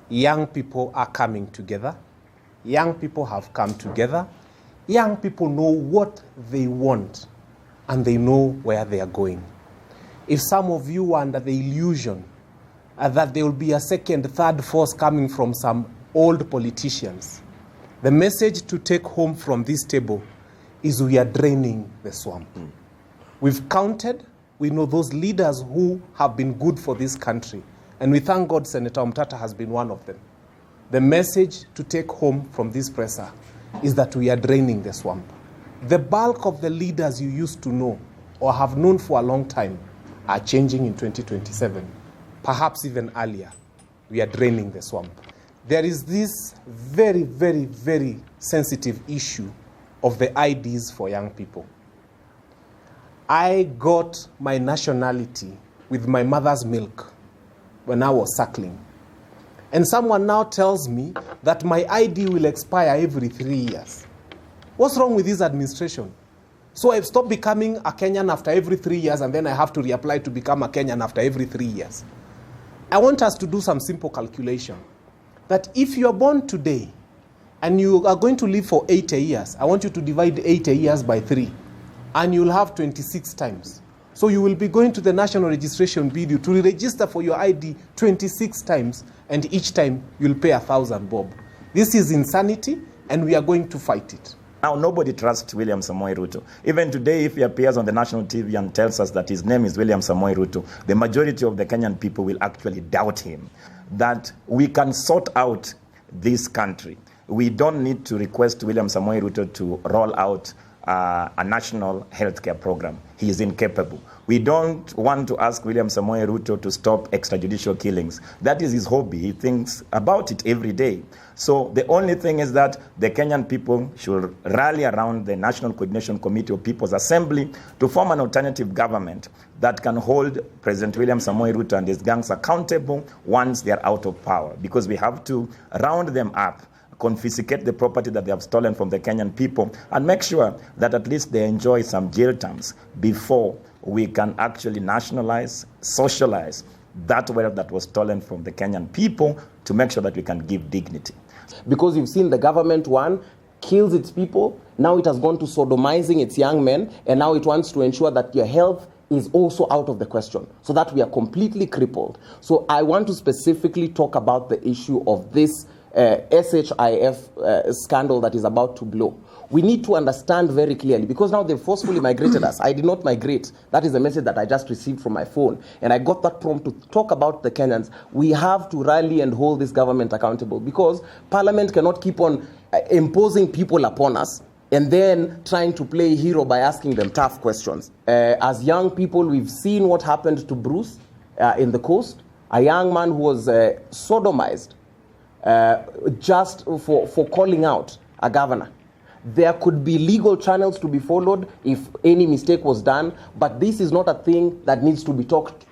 Young people are coming together. Young people have come together. Young people know what they want and they know where they are going. If some of you are under the illusion that there will be a second, third force coming from some old politicians, the message to take home from this table is we are draining the swamp. We've counted. We know those leaders who have been good for this country. And we thank God Senator Omtata has been one of them. The message to take home from this presser is that we are draining the swamp. The bulk of the leaders you used to know or have known for a long time are changing in 2027, perhaps even earlier. We are draining the swamp. There is this very, very, very sensitive issue of the IDs for young people. I got my nationality with my mother's milk when I was suckling. And someone now tells me that my ID will expire every 3 years. What's wrong with this administration? So I've stopped becoming a Kenyan after every 3 years, and then I have to reapply to become a Kenyan after every 3 years. I want us to do some simple calculation. That if you are born today and you are going to live for 80 years, I want you to divide 80 years by 3, and you'll have 26 times. So you will be going to the National Registration Bureau to register for your ID 26 times, and each time you'll pay 1,000 bob. This is insanity, and we are going to fight it. Now, nobody trusts William Samoei Ruto. Even today, if he appears on the national TV and tells us that his name is William Samoei Ruto, the majority of the Kenyan people will actually doubt him. That we can sort out this country. We don't need to request William Samoei Ruto to roll out a national healthcare program. He is incapable. We don't want to ask William Samoei Ruto to stop extrajudicial killings. That is his hobby. He thinks about it every day. So the only thing is that the Kenyan people should rally around the National Co-ordination Committee of People's Assembly to form an alternative government that can hold President William Samoei Ruto and his gangs accountable once they are out of power, because we have to round them up, confiscate the property that they have stolen from the Kenyan people, and make sure that at least they enjoy some jail terms before we can actually nationalize, socialize that wealth that was stolen from the Kenyan people, to make sure that we can give dignity. Because you've seen the government, one, kills its people, now it has gone to sodomizing its young men, and now it wants to ensure that your health is also out of the question, so that we are completely crippled. So I want to specifically talk about the issue of this SHIF scandal that is about to blow. We need to understand very clearly, because now they've forcefully migrated us. I did not migrate. That is the message that I just received from my phone. And I got that prompt to talk about the Kenyans. We have to rally and hold this government accountable, because Parliament cannot keep on imposing people upon us and then trying to play hero by asking them tough questions. As young people, we've seen what happened to Bruce in the coast, a young man who was sodomized just for calling out a governor. There could be legal channels to be followed if any mistake was done, but this is not a thing that needs to be talked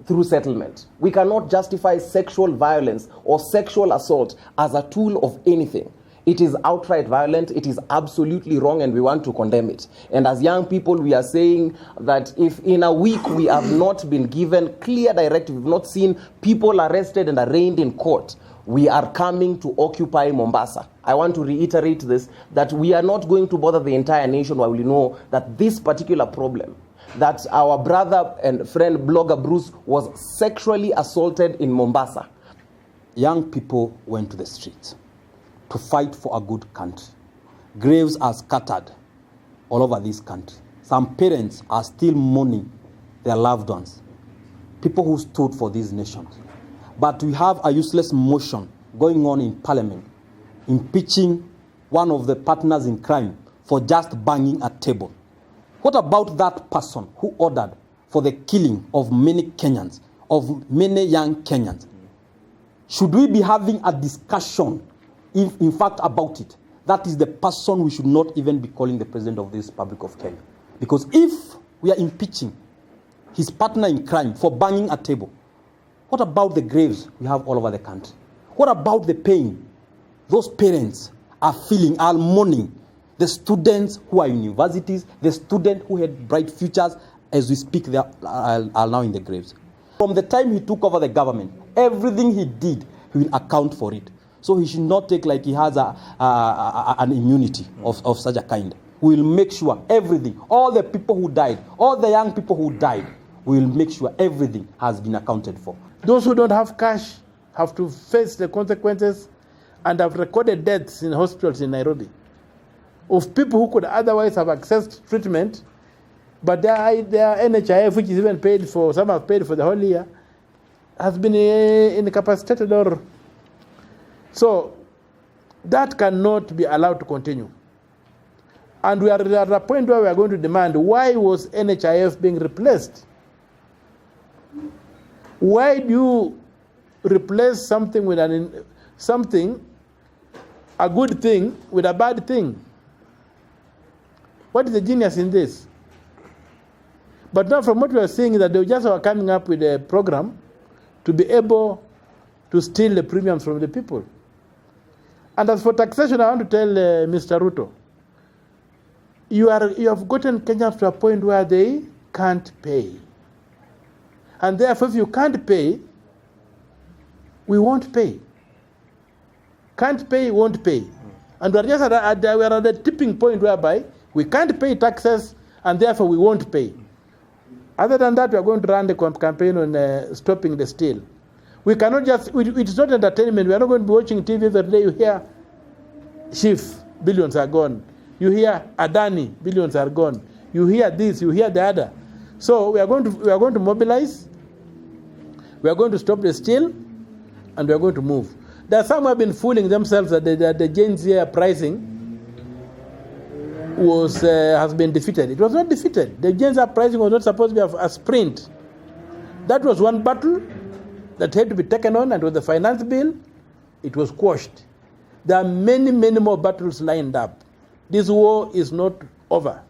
through settlement. We cannot justify sexual violence or sexual assault as a tool of anything. It is outright violent, it is absolutely wrong, and we want to condemn it. And as young people, we are saying that if in a week we have not been given clear directive, we've not seen people arrested and arraigned in court, we are coming to occupy Mombasa. I want to reiterate this, that we are not going to bother the entire nation while we know that this particular problem, that our brother and friend blogger Bruce was sexually assaulted in Mombasa. Young people went to the streets to fight for a good country. Graves are scattered all over this country. Some parents are still mourning their loved ones, people who stood for these nations. But we have a useless motion going on in Parliament, impeaching one of the partners in crime for just banging a table. What about that person who ordered for the killing of many Kenyans, of many young Kenyans? Should we be having a discussion, in fact, about it? That is the person we should not even be calling the President of this Republic of Kenya. Because if we are impeaching his partner in crime for banging a table, what about the graves we have all over the country? What about the pain those parents are feeling, are mourning? The students who are in universities, the students who had bright futures, as we speak, they are now in the graves. From the time he took over the government, everything he did, he will account for it. So he should not take like he has an immunity of such a kind. We will make sure everything, all the people who died, all the young people who died, we will make sure everything has been accounted for. Those who don't have cash have to face the consequences and have recorded deaths in hospitals in Nairobi of people who could otherwise have accessed treatment, but their NHIF, which is even paid for, some have paid for the whole year, has been incapacitated. Or so that cannot be allowed to continue. And we are at a point where we are going to demand, why was NHIF being replaced? Why do you replace something with a good thing with a bad thing? What is the genius in this? But now from what we are seeing is that they just are coming up with a program to be able to steal the premiums from the people. And as for taxation, I want to tell Mr. Ruto, you have gotten Kenyans to a point where they can't pay. And therefore, if you can't pay, we won't pay. Can't pay, won't pay. And we're just at the tipping point whereby we can't pay taxes, and therefore we won't pay. Other than that, we are going to run the campaign on stopping the steal. We cannot just, it's not entertainment. We are not going to be watching TV every day. You hear Chief, billions are gone. You hear Adani, billions are gone. You hear this, you hear the other. So we are going to mobilize. We are going to stop the steal, and we are going to move. There are some who have been fooling themselves that the Gen Z pricing has been defeated. It was not defeated. The Gen Z pricing was not supposed to be a sprint. That was one battle that had to be taken on, and with the finance bill, it was quashed. There are many, many more battles lined up. This war is not over.